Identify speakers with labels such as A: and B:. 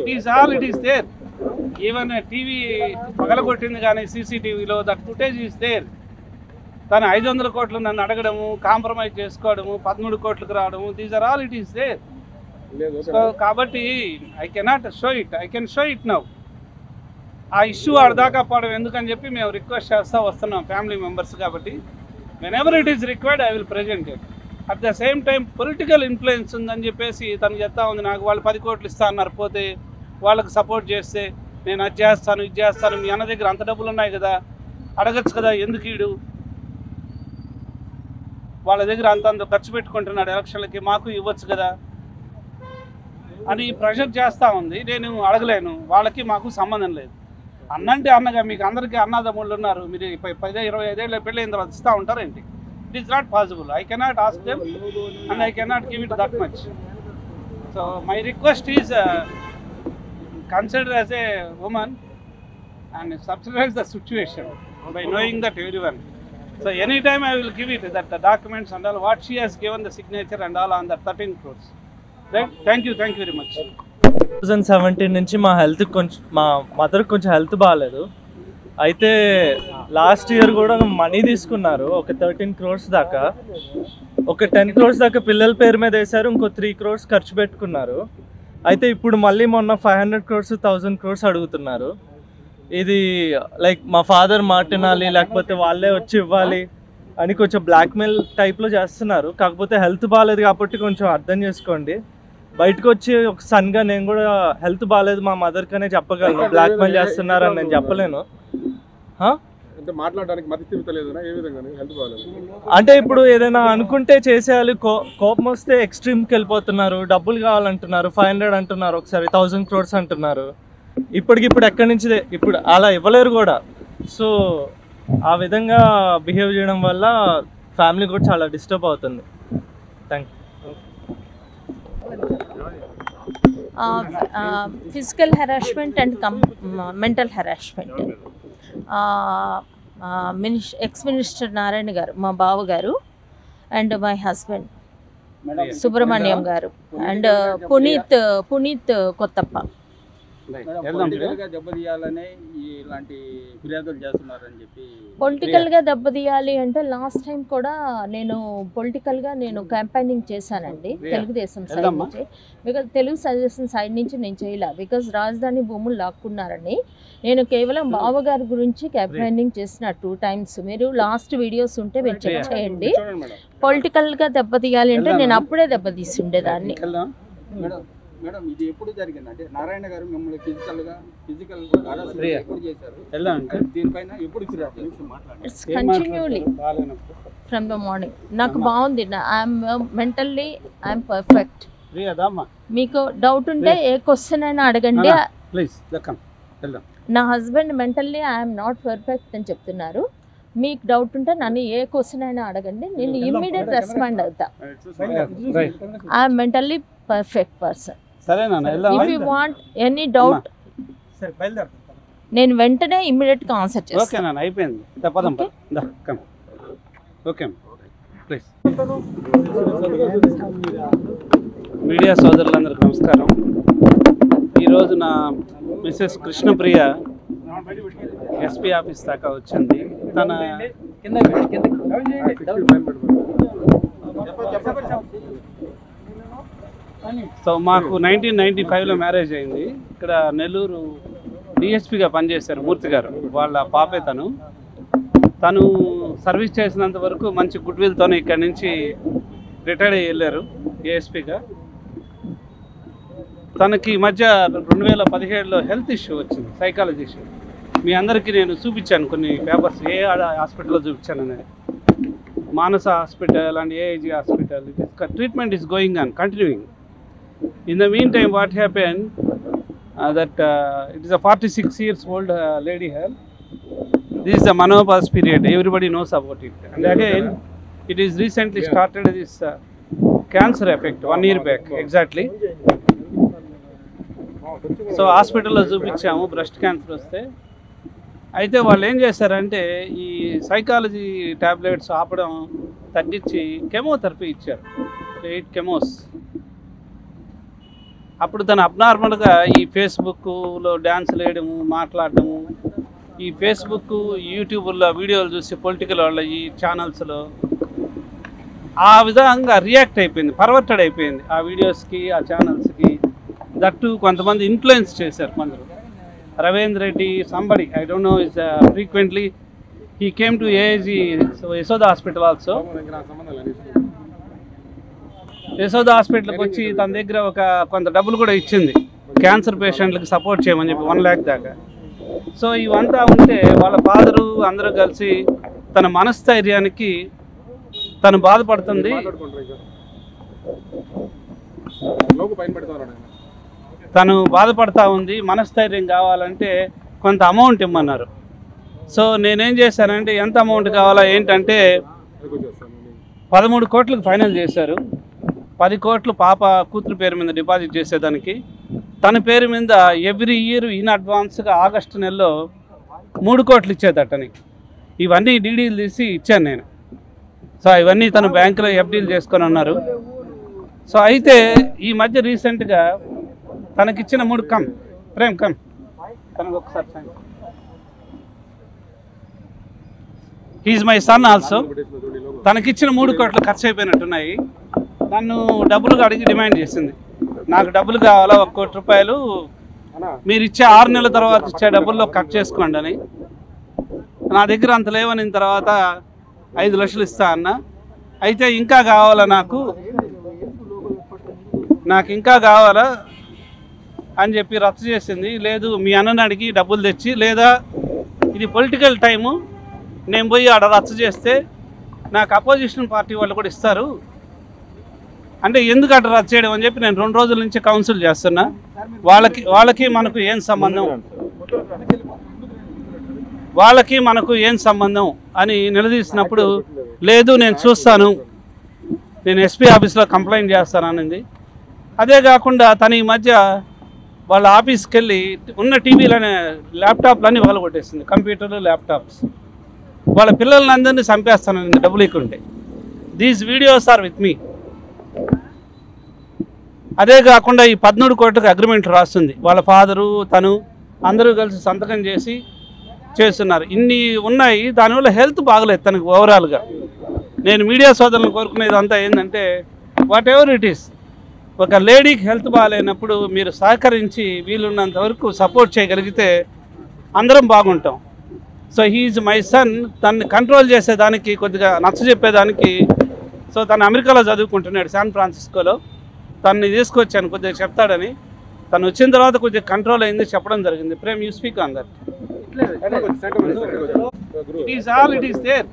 A: It is all it is there. Even a TV పగలగొట్టింది కానీ CCTVలో that footage is there. తను 500 కోట్లు నన్ను అడగడము, compromise చేసుకోవడము, 13 కోట్లకు రావడము, these are all it is there. So కాబట్టి I cannot show it, I can show it now. ఆ issue ఆడదాకా పోవడం ఎందుకని చెప్పి మేము రిక్వెస్ట్ చేస్తూ వస్తున్నాం ఫ్యామిలీ మెంబర్స్. కాబట్టి whenever it is required I will present it. At the same time political influence ఉందని చెప్పేసి తను చెప్తా ఉంది, నాకు వాళ్ళు 10 కోట్లు ఇస్తా అన్నారు, పోతే వాళ్ళకి సపోర్ట్ చేస్తే నేను అది చేస్తాను ఇది చేస్తాను, మీ అన్న దగ్గర అంత డబ్బులు ఉన్నాయి కదా అడగచ్చు కదా, ఎందుకు ఈడు వాళ్ళ దగ్గర అంత ఖర్చు పెట్టుకుంటున్నాడు ఎలక్షన్లకి, మాకు ఇవ్వచ్చు కదా అని ప్రెషర్ చేస్తూ ఉంది. నేను అడగలేను, వాళ్ళకి మాకు సంబంధం లేదు. అన్నంటే అన్నగా మీకు అందరికీ అన్నదమ్ముళ్ళు ఉన్నారు, మీరు 10-25 ఏళ్ళ పెళ్ళైన తర్వాత ఇస్తూ ఉంటారేంటి? It is not possible. I cannot ask them and I cannot give it that much. So my request is consider as a woman and subsidize the situation by knowing that everyone. So anytime I will give it that the documents and all what she has given the signature and all on the 13 crores. Right? Thank you very much.
B: 2017 నుంచి మా మదర్కి కొంచెం health బాగాలేదు. అయితే last year కూడా money తీసుకున్నారు, ఒక 13 crores దాకా. ఒక 10 crores దాకా పిల్లల పేరు మీద వేశారు, ఇంకో 3 crores ఖర్చు పెట్టుకున్నారు. అయితే ఇప్పుడు మళ్ళీ మొన్న 500 crores 1000 crores అడుగుతున్నారు. ఇది లైక్ మా ఫాదర్ మాట వినాలి లేకపోతే వాళ్ళే వచ్చి ఇవ్వాలి అని కొంచెం బ్లాక్మెయిల్ టైప్లో చేస్తున్నారు. కాకపోతే హెల్త్ బాగాలేదు కాబట్టి కొంచెం అర్థం చేసుకోండి. బయటకు వచ్చి ఒక సన్గా నేను కూడా హెల్త్ బాగాలేదు మా మదర్కనే చెప్పగలను, బ్లాక్మెయిల్ చేస్తున్నారని నేను చెప్పలేను. అంటే ఇప్పుడు ఏదైనా అనుకుంటే చేసేయాలి, కోపం వస్తే ఎక్స్ట్రీమ్కి వెళ్ళిపోతున్నారు, డబ్బులు కావాలంటున్నారు, 500 అంటున్నారు, ఒకసారి 1000 crores అంటున్నారు. ఇప్పటికిప్పుడు ఎక్కడి నుంచి ఇప్పుడు అలా ఇవ్వలేరు కూడా. సో ఆ విధంగా బిహేవ్ చేయడం వల్ల ఫ్యామిలీ కూడా చాలా డిస్టర్బ్ అవుతుంది. Thank
C: you. Physical harassment and mental harassment. Ex minister Narayana గారు మా బావ గారు అండ్ మై హస్బెండ్ సుబ్రహ్మణ్యం గారు అండ్ పునీత్ కొత్తప్ప పొలిటికల్గా దెబ్బతీయాలి అంటే లాస్ట్ టైం కూడా పొలిటికల్గా నేను క్యాంపెయినింగ్ చేశానండి తెలుగుదేశం సైడ్ నుంచి. బికాజ్ తెలుగు సజెషన్ సైడ్ నుంచి నేను చేయలే, బికాజ్ రాజధాని భూములు లాక్కున్నారని. నేను కేవలం బావగారి గురించి క్యాంపెయినింగ్ చేసిన 2 times. మీరు లాస్ట్ వీడియోస్ ఉంటే మీరు చెక్ చేయండి. పొలిటికల్గా దెబ్బతీయాలి అంటే నేను అప్పుడే దెబ్బతీసి ఉండేదాన్ని.
D: మేడం ఇది ఎప్పుడు జరిగిందంటే నారాయణ గారు మిమ్మల్ని ఫిజికల్ ఎప్పుడు చేశారు, దీనిపైన ఎప్పుడు
C: it's continually from the morning. నాకు బాగుంది, ఐఎమ్ మెంటల్లీ ఐఎమ్ పర్ఫెక్ట్. మీకు డౌట్ ఉంటే ఏ క్వశ్చన్ అయినా అడగండి. నా husband mentally I'm not perfect అని చెప్తున్నారు. మీకు డౌట్ ఉంటే నన్ను ఏ క్వశ్చన్ అయినా అడగండి, నేను ఇమ్మీడియట్ రెస్పాండ్ అవుతా. I'm mentally perfect person. If you want any doubt నేను వెంటనే ఇమ్మీడియట్గా ఆన్సర్ చేస్తాను.
A: మీడియా సోదరులందరికీ నమస్కారం. ఈరోజు నా మిసెస్ కృష్ణప్రియ ఎస్పీ ఆఫీస్ దాకా వచ్చింది. తన సో మాకు 1995లో మ్యారేజ్ అయింది. ఇక్కడ నెల్లూరు డిఎస్పీగా పనిచేశారు మూర్తి గారు, వాళ్ళ పాపే తను సర్వీస్ చేసినంత వరకు మంచి గుడ్ విల్తోనే ఇక్కడ నుంచి రిటైర్డ్ అయ్యి వెళ్ళారు ఏఎస్పీగా. తనకి ఈ మధ్య 2017లో హెల్త్ ఇష్యూ వచ్చింది, సైకాలజీ ఇష్యూ. మీ అందరికీ నేను చూపించాను కొన్ని పేపర్స్, ఏ హాస్పిటల్లో చూపించాను అనేది. Manasa hospital and AIG hospital. Treatment is going on, continuing. In the meantime, what happened that it is a 46 years old lady here. This is the menopause period. Everybody knows about it. And again, it is recently started this cancer effect 1 year back exactly. So hospital lo చూపించాము breast cancer వస్తే. అయితే వాళ్ళు ఏం చేశారంటే ఈ psychology tablets ఆపడం తగ్గించి chemotherapy ఇచ్చారు, 8 కెమోస్. అప్పుడు తను అబ్నార్మల్గా ఈ ఫేస్బుక్లో డ్యాన్సులు వేయడము, మాట్లాడటము, ఈ ఫేస్బుక్ యూట్యూబ్లో వీడియోలు చూసి పొలిటికల్ వాళ్ళ ఈ ఛానల్స్లో ఆ విధంగా రియాక్ట్ అయిపోయింది, పర్వర్టెడ్ అయిపోయింది ఆ వీడియోస్కి, ఆ ఛానల్స్కి. దట్టు కొంతమంది ఇన్ఫ్లుయెన్స్ చేశారు కొందరు. Ravindra Reddy somebody, I don't know, is frequently he came to AG Yashoda hospital also. Yashoda హాస్పిటల్కి వచ్చి తన దగ్గర కొంత డబ్బులు కూడా ఇచ్చింది క్యాన్సర్ పేషెంట్లకు సపోర్ట్ చేయమని చెప్పి 1 lakh దాకా. సో ఇవంతా ఉంటే వాళ్ళ ఫాదరు అందరూ కలిసి తన మనస్థైర్యానికి తను బాధపడుతుంది, తను బాధపడతా ఉంది, మనస్థైర్యం కావాలంటే కొంత అమౌంట్ ఇమ్మన్నారు. సో నేనేం చేశానంటే ఎంత అమౌంట్ కావాలా ఏంటంటే 13 కోట్లకు ఫైనల్ చేశారు. 10 కోట్లు పాప కూతురు పేరు మీద డిపాజిట్ చేసేదానికి, తన పేరు మీద ఎవ్రీ ఇయర్ ఇన్ అడ్వాన్స్గా ఆగస్టు నెలలో 3 కోట్లు ఇచ్చేదట్టని. ఇవన్నీ డీడీలు తీసి ఇచ్చాను నేను. సో ఇవన్నీ తను బ్యాంకులో ఎఫ్డీలు చేసుకొని ఉన్నారు. సో అయితే ఈ మధ్య రీసెంట్గా తనకిచ్చిన 3 ప్రేమ్ తనకు ఒకసారి హీజ్ మై సన్ ఆల్సో. తనకిచ్చిన 3 కోట్లు ఖర్చు అయిపోయినట్టున్నాయి. నన్ను డబ్బులు అడిగి డిమాండ్ చేసింది, నాకు డబ్బులు కావాలా 1 కోటి రూపాయలు, మీరు ఇచ్చే 6 నెలల తర్వాత ఇచ్చే డబ్బుల్లో కట్ చేసుకోండి అని. నా దగ్గర అంత లేవని తర్వాత 5 లక్షలు ఇస్తా అన్న. అయితే ఇంకా కావాలా నాకు ఇంకా కావాలా అని చెప్పి రద్దు చేసింది. లేదు మీ అన్నని అడిగి డబ్బులు తెచ్చి, లేదా ఇది పొలిటికల్ టైము, నేను పోయి ఆడ రద్దు చేస్తే నాకు అపోజిషన్ పార్టీ వాళ్ళు కూడా ఇస్తారు అంటే ఎందుకు అట్లా రద్దు చేయడం అని చెప్పి నేను 2 రోజుల నుంచి కౌన్సిల్ చేస్తున్నా. వాళ్ళకి మనకు ఏం సంబంధం అని నిలదీసినప్పుడు, లేదు నేను చూస్తాను, నేను ఎస్పీ ఆఫీస్లో కంప్లైంట్ చేస్తాననింది. అదే కాకుండా తను ఈ మధ్య వాళ్ళ ఆఫీస్కి వెళ్ళి ఉన్న టీవీలనే ల్యాప్టాప్లన్నీ వాళ్ళు కొట్టేసింది, కంప్యూటర్లు, ల్యాప్టాప్స్. వాళ్ళ పిల్లల్ని అందరినీ చంపేస్తానని డబ్బులు ఇక్కుంటే. These videos are with me. అదే కాకుండా ఈ 13 కోట్లకు అగ్రిమెంట్ రాస్తుంది వాళ్ళ ఫాదరు, తను అందరూ కలిసి సంతకం చేసి చేస్తున్నారు. ఇన్ని ఉన్నాయి. దానివల్ల హెల్త్ బాగలేదు తనకు ఓవరాల్గా. నేను మీడియా సోదరులను కోరుకునేది అంతా ఏంటంటే, వాట్ ఎవర్ ఇట్ ఈస్, ఒక లేడీకి హెల్త్ బాగాలేనప్పుడు మీరు సహకరించి వీలున్నంత వరకు సపోర్ట్ చేయగలిగితే అందరం బాగుంటాం. So he is my son. తనని కంట్రోల్ చేసేదానికి, కొద్దిగా నచ్చజెప్పేదానికి, సో తను అమెరికాలో చదువుకుంటున్నాడు, శాన్ ఫ్రాన్సిస్కోలో. తనని తీసుకొచ్చాను కొద్దిగా చెప్తాడని. తను వచ్చిన తర్వాత కొద్దిగా కంట్రోల్ అయింది, చెప్పడం జరిగింది. Prem, you speak on that. It is all it is there.